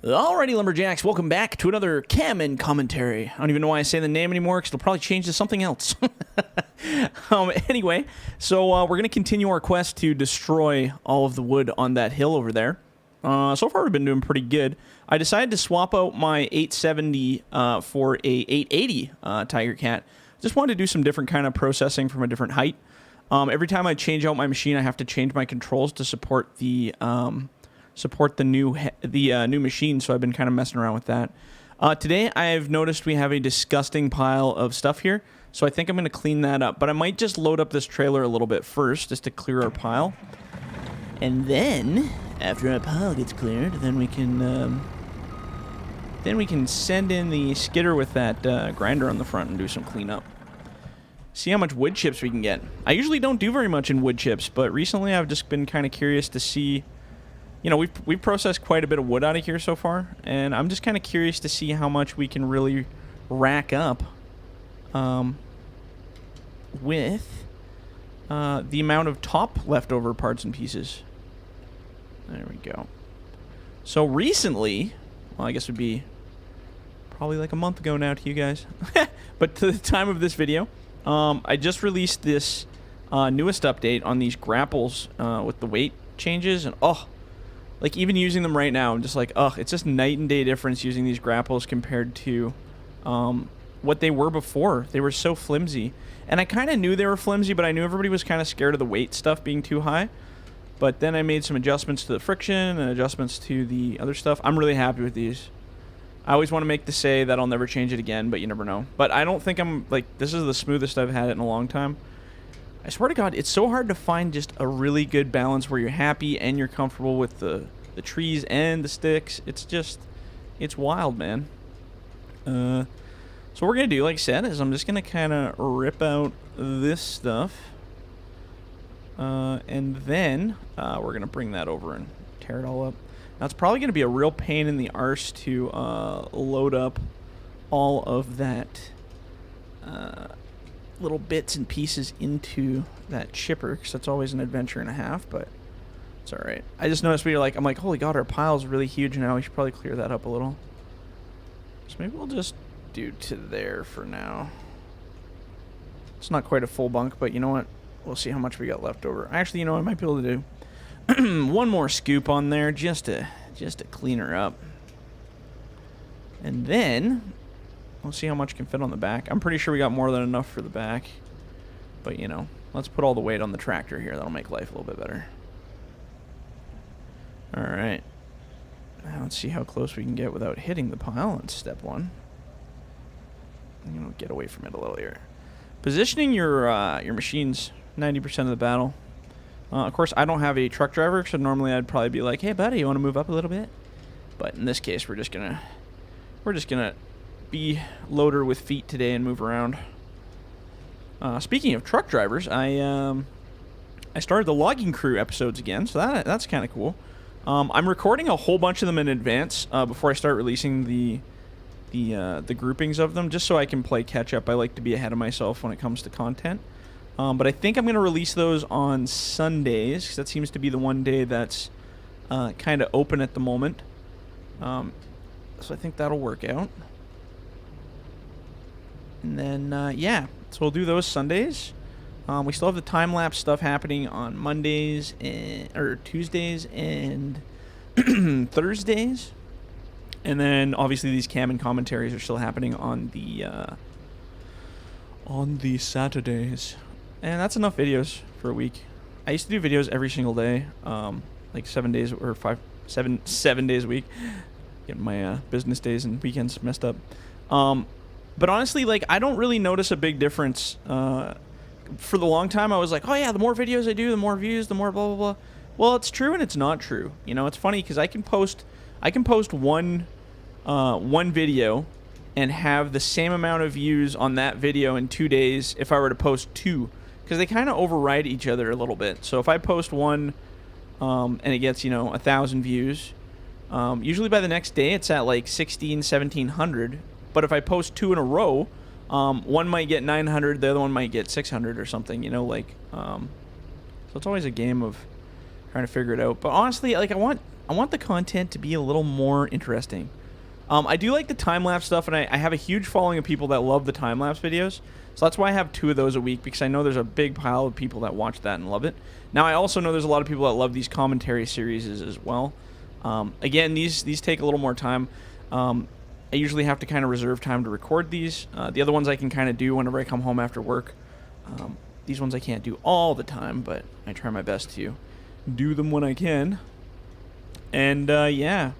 Alrighty, Lumberjacks, welcome back to another Cam commentary. I don't even know why I say the name anymore, because it'll probably change to something else. Anyway, so we're going to continue our quest to destroy all of the wood on that hill over there. So far, we've been doing pretty good. I decided to swap out my 870 for a 880 Tiger Cat. Just wanted to do some different kind of processing from a different height. Every time I change out my machine, I have to change my controls to support the new machine, so I've been kind of messing around with that. Today, I've noticed we have a disgusting pile of stuff here, so I think I'm going to clean that up. But I might just load up this trailer a little bit first, just to clear our pile. And then, after our pile gets cleared, then we can send in the skidder with that grinder on the front and do some cleanup. See how much wood chips we can get. I usually don't do very much in wood chips, but recently I've just been kind of curious to see. You know, we've processed quite a bit of wood out of here so far, and I'm just kind of curious to see how much we can really rack up with the amount of top leftover parts and pieces. There we go. So recently, well, I guess it would be probably like a month ago now to you guys, but to the time of this video, I just released this newest update on these grapples with the weight changes, and like, even using them right now, I'm just like, it's just night and day difference using these grapples compared to what they were before. They were so flimsy. And I kind of knew they were flimsy, but I knew everybody was kind of scared of the weight stuff being too high. But then I made some adjustments to the friction and adjustments to the other stuff. I'm really happy with these. I always want to make the say that I'll never change it again, but you never know. But I don't think this is the smoothest I've had it in a long time. I swear to God, it's so hard to find just a really good balance where you're happy and you're comfortable with the trees and the sticks. It's wild, man. So what we're going to do, like I said, is I'm just going to kind of rip out this stuff. And then we're going to bring that over and tear it all up. Now, it's probably going to be a real pain in the arse to load up all of that little bits and pieces into that chipper, because that's always an adventure and a half, but it's alright. I just noticed I'm like, holy God, our pile's really huge now. We should probably clear that up a little. So maybe we'll just do to there for now. It's not quite a full bunk, but you know what? We'll see how much we got left over. Actually, you know, I might be able to do one more scoop on there just to clean her up. And then we'll see how much can fit on the back. I'm pretty sure we got more than enough for the back. But, you know, let's put all the weight on the tractor here. That'll make life a little bit better. Alright. Now let's see how close we can get without hitting the pile. That's step one. I'm going to get away from it a little here. Positioning your machines 90% of the battle. Of course, I don't have a truck driver, so normally I'd probably be like, hey, buddy, you want to move up a little bit? But in this case, we're just gonna be loader with feet today and move around. Speaking of truck drivers, I started the logging crew episodes again, so that's kind of cool. I'm recording a whole bunch of them in advance before I start releasing the groupings of them, just so I can play catch up. I like to be ahead of myself when it comes to content. But I think I'm going to release those on Sundays, because that seems to be the one day that's kind of open at the moment. So I think that'll work out. And then, yeah, so we'll do those Sundays. We still have the time-lapse stuff happening on Mondays or Tuesdays and Thursdays. And then, obviously, these Cam and commentaries are still happening on the Saturdays. And that's enough videos for a week. I used to do videos every single day, like 7 days or 7 days a week. Getting my business days and weekends messed up. But honestly, like, I don't really notice a big difference. For the long time, I was like, oh yeah, the more videos I do, the more views, the more blah, blah, blah. Well, it's true and it's not true. You know, it's funny because I can post one video and have the same amount of views on that video in 2 days if I were to post two, because they kind of override each other a little bit. So if I post one and it gets, 1,000 views, usually by the next day it's at like 1,700. But if I post two in a row, one might get 900, the other one might get 600 or something, so it's always a game of trying to figure it out. But honestly, like, I want I want the content to be a little more interesting. I do like the time-lapse stuff, and I have a huge following of people that love the time-lapse videos. So that's why I have 2 of those a week, because I know there's a big pile of people that watch that and love it. Now, I also know there's a lot of people that love these commentary series as well. Again, these take a little more time. I usually have to kind of reserve time to record these. The other ones I can kind of do whenever I come home after work. These ones I can't do all the time, but I try my best to do them when I can. And, yeah.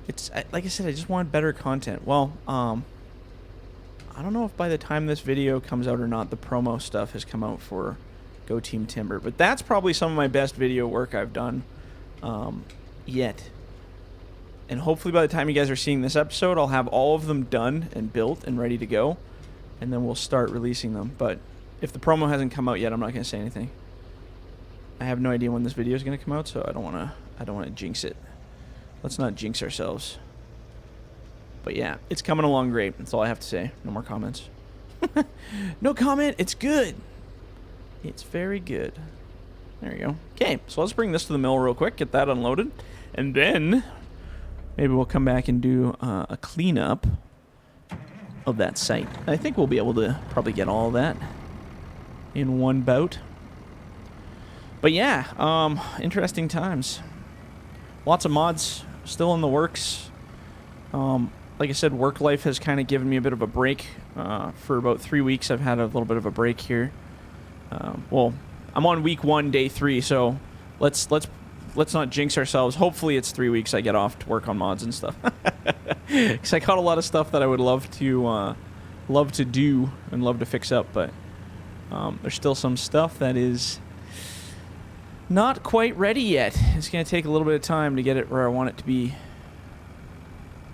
It's, like I said, I just want better content. Well, I don't know if by the time this video comes out or not, the promo stuff has come out for Go Team Timber. But that's probably some of my best video work I've done yet. And hopefully by the time you guys are seeing this episode, I'll have all of them done and built and ready to go. And then we'll start releasing them. But if the promo hasn't come out yet, I'm not going to say anything. I have no idea when this video is going to come out, so I don't want to jinx it. Let's not jinx ourselves. But yeah, it's coming along great. That's all I have to say. No more comments. No comment. It's good. It's very good. There you go. Okay, so let's bring this to the mill real quick, get that unloaded, and then maybe we'll come back and do a cleanup of that site. I think we'll be able to probably get all of that in one bout. But yeah, interesting times. Lots of mods still in the works. Like I said, work life has kind of given me a bit of a break. For about 3 weeks, I've had a little bit of a break here. Well, I'm on week 1, day 3, so let's not jinx ourselves. Hopefully, it's 3 weeks I get off to work on mods and stuff. Because I caught a lot of stuff that I would love to do and love to fix up, but there's still some stuff that is not quite ready yet. It's going to take a little bit of time to get it where I want it to be.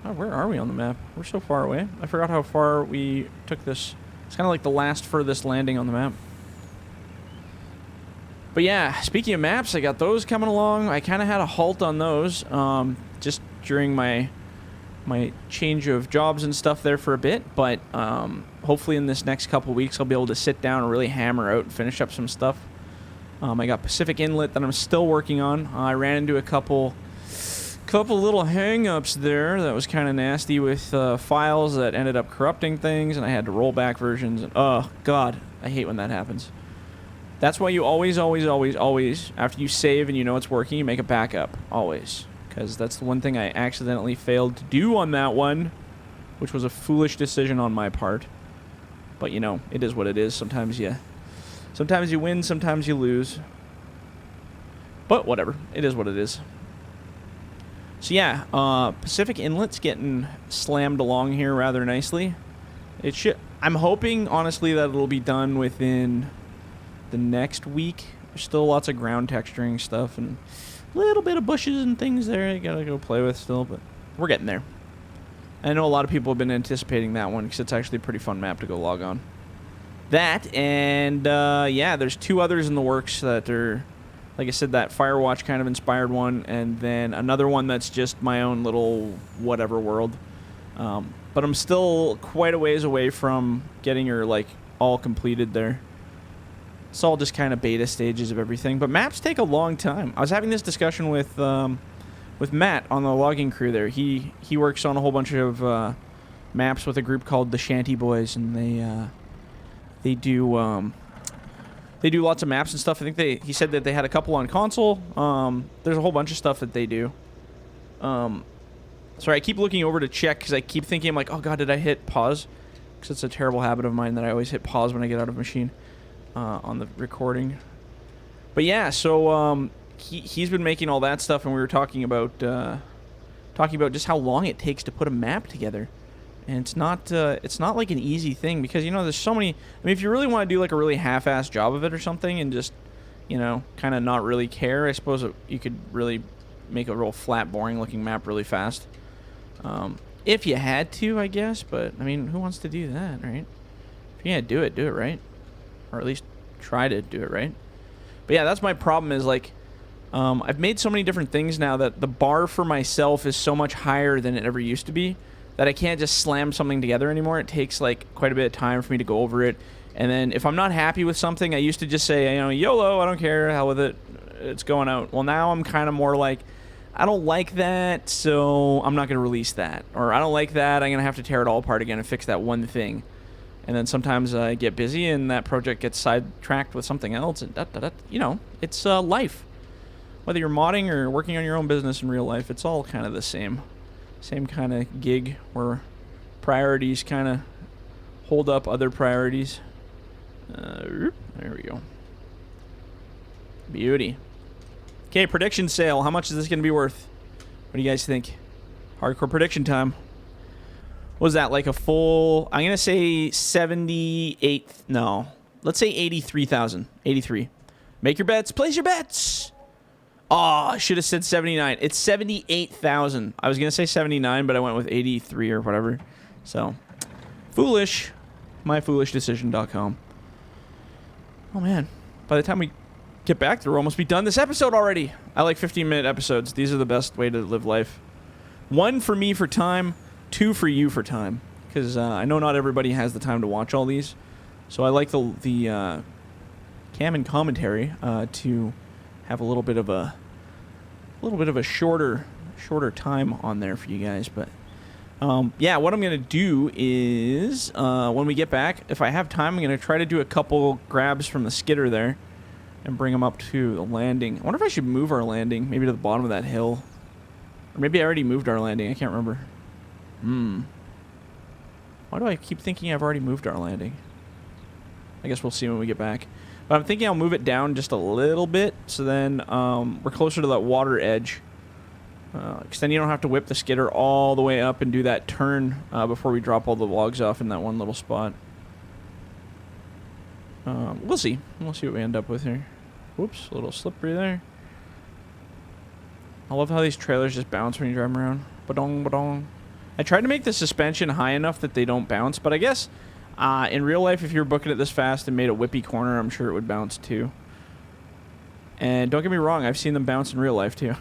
Oh, where are we on the map? We're so far away. I forgot how far we took this. It's kind of like the last furthest landing on the map. But yeah, speaking of maps, I got those coming along. I kind of had a halt on those just during my change of jobs and stuff there for a bit. But hopefully in this next couple weeks, I'll be able to sit down and really hammer out and finish up some stuff. I got Pacific Inlet that I'm still working on. I ran into a couple little hang-ups there that was kind of nasty with files that ended up corrupting things, and I had to roll back versions. And oh god, I hate when that happens. That's why you always, after you save and you know it's working, you make a backup. Always. Because that's the one thing I accidentally failed to do on that one, which was a foolish decision on my part. But you know, it is what it is. Sometimes you win, sometimes you lose. But whatever, it is what it is. So yeah, Pacific Inlet's getting slammed along here rather nicely. It should. I'm hoping, honestly, that it'll be done within the next week. There's still lots of ground texturing stuff and a little bit of bushes and things there I gotta go play with still, but we're getting there. I know a lot of people have been anticipating that one because it's actually a pretty fun map to go log on. That, and yeah, there's 2 others in the works that are, like I said, that Firewatch kind of inspired one, and then another one that's just my own little whatever world. But I'm still quite a ways away from getting her, like, all completed there. It's all just kind of beta stages of everything. But maps take a long time. I was having this discussion with Matt on the logging crew there. He works on a whole bunch of maps with a group called the Shanty Boys, and they do lots of maps and stuff. I think he said that they had a couple on console. There's a whole bunch of stuff that they do. Sorry, I keep looking over to check because I keep thinking, I'm like, oh god, did I hit pause? Because it's a terrible habit of mine that I always hit pause when I get out of machine on the recording. But yeah, so he's been making all that stuff, and we were talking about just how long it takes to put a map together. And it's not like an easy thing because, you know, there's so many. I mean, if you really want to do like a really half-assed job of it or something and just, you know, kind of not really care, I suppose you could really make a real flat, boring-looking map really fast. If you had to, I guess. But, I mean, who wants to do that, right? If you're going to do it right. Or at least try to do it right. But, yeah, that's my problem is, like, I've made so many different things now that the bar for myself is so much higher than it ever used to be. That I can't just slam something together anymore. It takes like quite a bit of time for me to go over it. And then if I'm not happy with something, I used to just say, you know, YOLO, I don't care, hell with it, it's going out. Well, now I'm kind of more like, I don't like that, so I'm not going to release that. Or I don't like that, I'm going to have to tear it all apart again and fix that one thing. And then sometimes I get busy and that project gets sidetracked with something else. And you know, it's life. Whether you're modding or working on your own business in real life, it's all kind of the same. Same kind of gig where priorities kind of hold up other priorities. There we go. Beauty. Okay, prediction sale. How much is this going to be worth? What do you guys think? Hardcore prediction time. What was that, like a full... I'm going to say 78... No. Let's say 83,000. 83. Make your bets. Place your bets. Oh, I should have said 79. It's 78,000. I was going to say 79, but I went with 83 or whatever. So, foolish. MyFoolishDecision.com. Oh, man. By the time we get back there, we'll almost be done this episode already. I like 15-minute episodes. These are the best way to live life. 1 for me for time, 2 for you for time. Because I know not everybody has the time to watch all these. So I like the cam and commentary to have a little bit of a shorter time on there for you guys. But yeah, what I'm gonna do is when we get back, if I have time, I'm gonna try to do a couple grabs from the skidder there and bring them up to the landing. I wonder if I should move our landing maybe to the bottom of that hill, or maybe I already moved our landing. I can't remember. Why do I keep thinking I've already moved our landing? I guess we'll see when we get back. But I'm thinking I'll move it down just a little bit, so then we're closer to that water edge. Because then you don't have to whip the skidder all the way up and do that turn before we drop all the logs off in that one little spot. We'll see. We'll see what we end up with here. Whoops, a little slippery there. I love how these trailers just bounce when you drive them around. Ba-dong, ba-dong. I tried to make the suspension high enough that they don't bounce, but I guess in real life, if you were booking it this fast and made a whippy corner, I'm sure it would bounce too. And don't get me wrong, I've seen them bounce in real life too.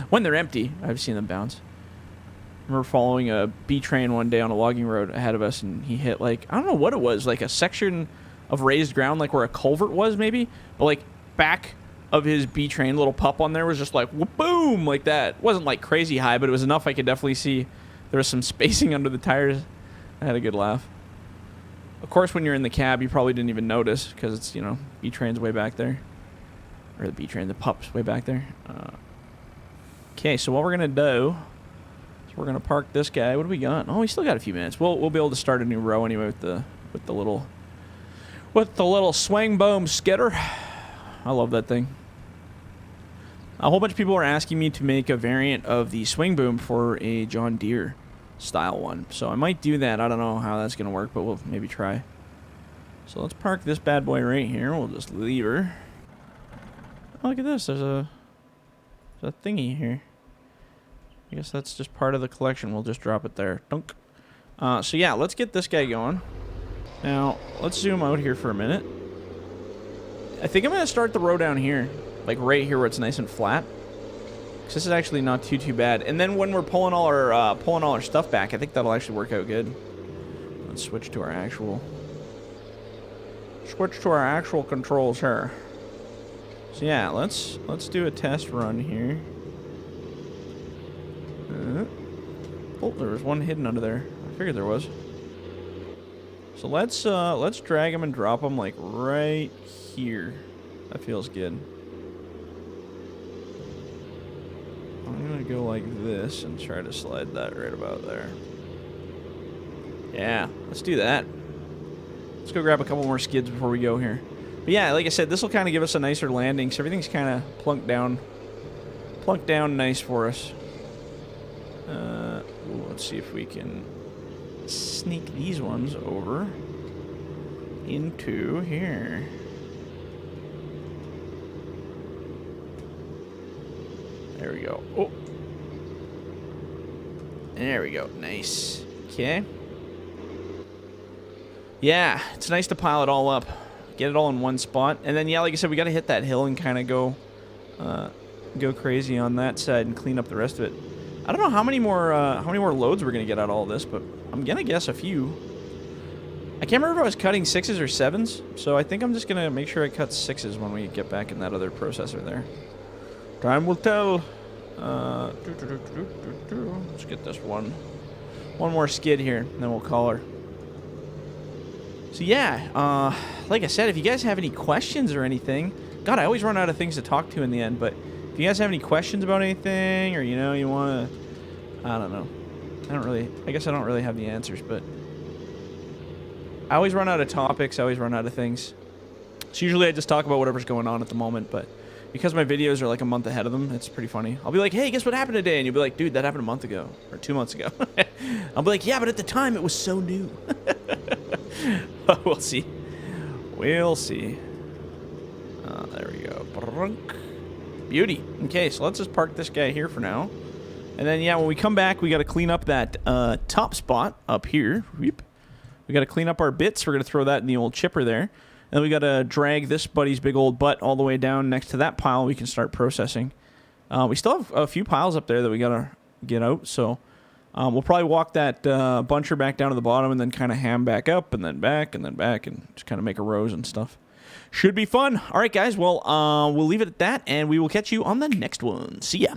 When they're empty, I've seen them bounce. I remember following a B train one day on a logging road ahead of us, and he hit, like, I don't know what it was, like a section of raised ground, like where a culvert was maybe, but like back of his B train, little pup on there was just like boom, like that. It wasn't like crazy high, but it was enough I could definitely see there was some spacing under the tires. I had a good laugh. Of course, when you're in the cab, you probably didn't even notice because it's, you know, B train's way back there. Or the B train, the pup's way back there. Okay, so what we're going to do is we're going to park this guy. What do we got? Oh, we still got a few minutes. We'll be able to start a new row anyway with the little swing boom skidder. I love that thing. A whole bunch of people are asking me to make a variant of the swing boom for a John Deere style one. So I might do that. I don't know how that's going to work, but we'll maybe try. So let's park this bad boy right here. We'll just leave her. Oh, look at this. There's a thingy here. I guess that's just part of the collection. We'll just drop it there. Dunk. So yeah, let's get this guy going. Now, let's zoom out here for a minute. I think I'm going to start the row down here. Like right here where it's nice and flat. Because this is actually not too bad. And then when we're pulling all our stuff back, I think that'll actually work out good. Let's switch to our actual controls here. So yeah, let's do a test run here. Oh, there was one hidden under there. I figured there was. So let's drag him and drop him like right here. That feels good. I'm gonna go like this and try to slide that right about there. Yeah, let's do that. Let's go grab a couple more skids before we go here. But yeah, like I said, this will kind of give us a nicer landing, so everything's kind of plunked down nice for us. Let's see if we can sneak these ones over into here. There we go. Oh, there we go. Nice. Okay. Yeah, it's nice to pile it all up. Get it all in one spot. And then, yeah, like I said, we got to hit that hill and kind of go crazy on that side and clean up the rest of it. I don't know how many more loads we're going to get out of all this, but I'm going to guess a few. I can't remember if I was cutting 6s or 7s, so I think I'm just going to make sure I cut 6s when we get back in that other processor there. Time will tell. Let's get this one more skid here, and then we'll call her. So yeah, like I said, if you guys have any questions or anything, God, I always run out of things to talk to in the end, but if you guys have any questions about anything, or, you know, you want to, I don't know. I guess I don't really have the answers, but I always run out of topics. I always run out of things. So usually I just talk about whatever's going on at the moment, but because my videos are like a month ahead of them, it's pretty funny. I'll be like, hey, guess what happened today? And you'll be like, dude, that happened a month ago, or 2 months ago. I'll be like, yeah, but at the time it was so new. We'll see. We'll see. There we go. Beauty. Okay, so let's just park this guy here for now. And then, yeah, when we come back, we got to clean up that top spot up here. We got to clean up our bits. We're going to throw that in the old chipper there. And then we got to drag this buddy's big old butt all the way down next to that pile. We can start processing. We still have a few piles up there that we got to get out. So we'll probably walk that buncher back down to the bottom and then kind of ham back up and then back and then back and just kind of make a rows and stuff. Should be fun. All right, guys. Well, we'll leave it at that, and we will catch you on the next one. See ya.